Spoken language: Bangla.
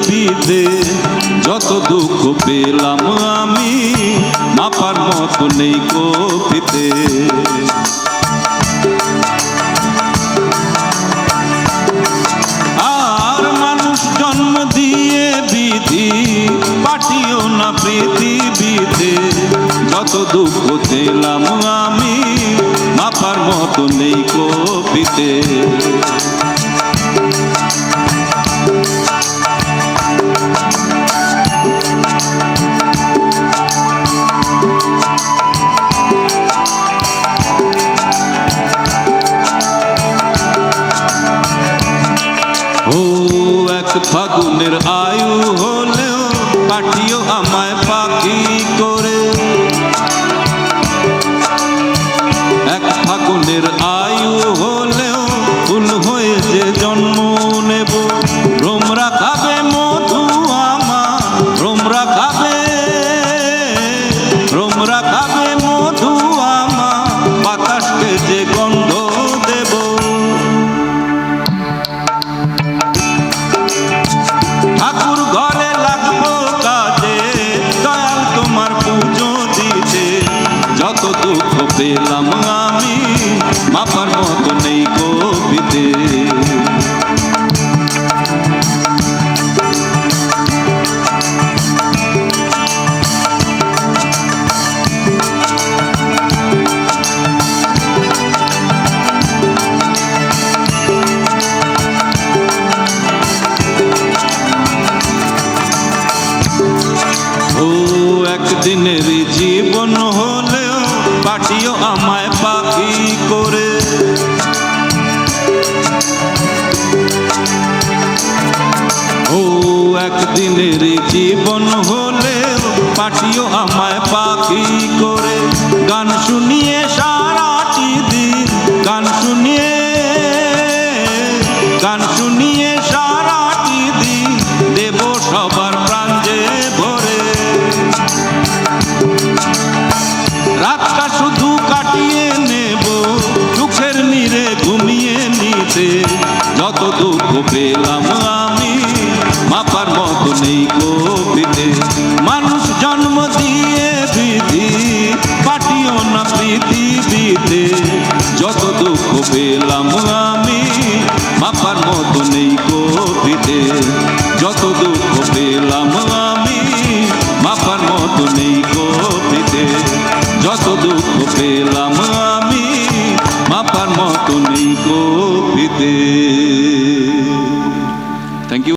পৃথিবীতে যত দুঃখ পেলাম আমি মাপার মতো নেই কপিতে। আর মানুষ জন্ম দিয়ে বিধি পাঠিও না পৃথিবীতে যত দুঃখ পেলাম আমি মাপার মতো নেই কপিতে। ও এক ফাগুনের আয়ু হলেও পাঠিও আমায় পাখি করে। এক ফাগুনের আয়ু হলেও ফুল হয়ে যে জন্ম নেব। ভ্রমরা খাবে মধু আমার, ভ্রমরা খাবে, ভ্রমরা খাবে মধু আমার, বাতাসকে যে গন্ধ দেব। ঠাকুর ঘরে লাগবো কাজে দয়াল তোমার পুজো দিতে যত দুঃখ পেলাম আমি মাপার মতো নেই কপিতে। ও একদিনের জীবন হলেও পাঠিও আমায় পাখি করে। ও একদিনের জীবন হলেও পাঠিও আমায় পাখি করে। গান শুনিয়ে সারাটি দিন, গান শুনিয়ে, গান শুনিয়ে সারাটি দিন দেব সবার প্রাণ যে ভরে। রাতটা শুধু কাটিয়ে নেব সুখের নীড়ে ঘুমিয়ে নিতে যত দুঃখ পেলাম আমি মাপার মতো নেই কপিতে। মানুষ জন্ম দিয়ে বিধি পাঠিও না পৃথিবীতে যত দুঃখ পেলাম আমি মাপার মতো নেই কপিতে। যত দুঃখ পেলাম আমি মাপার মতো নেই কপিতে। যত দুঃখ পেলাম আমি মাপার মতো নেই কপিতে।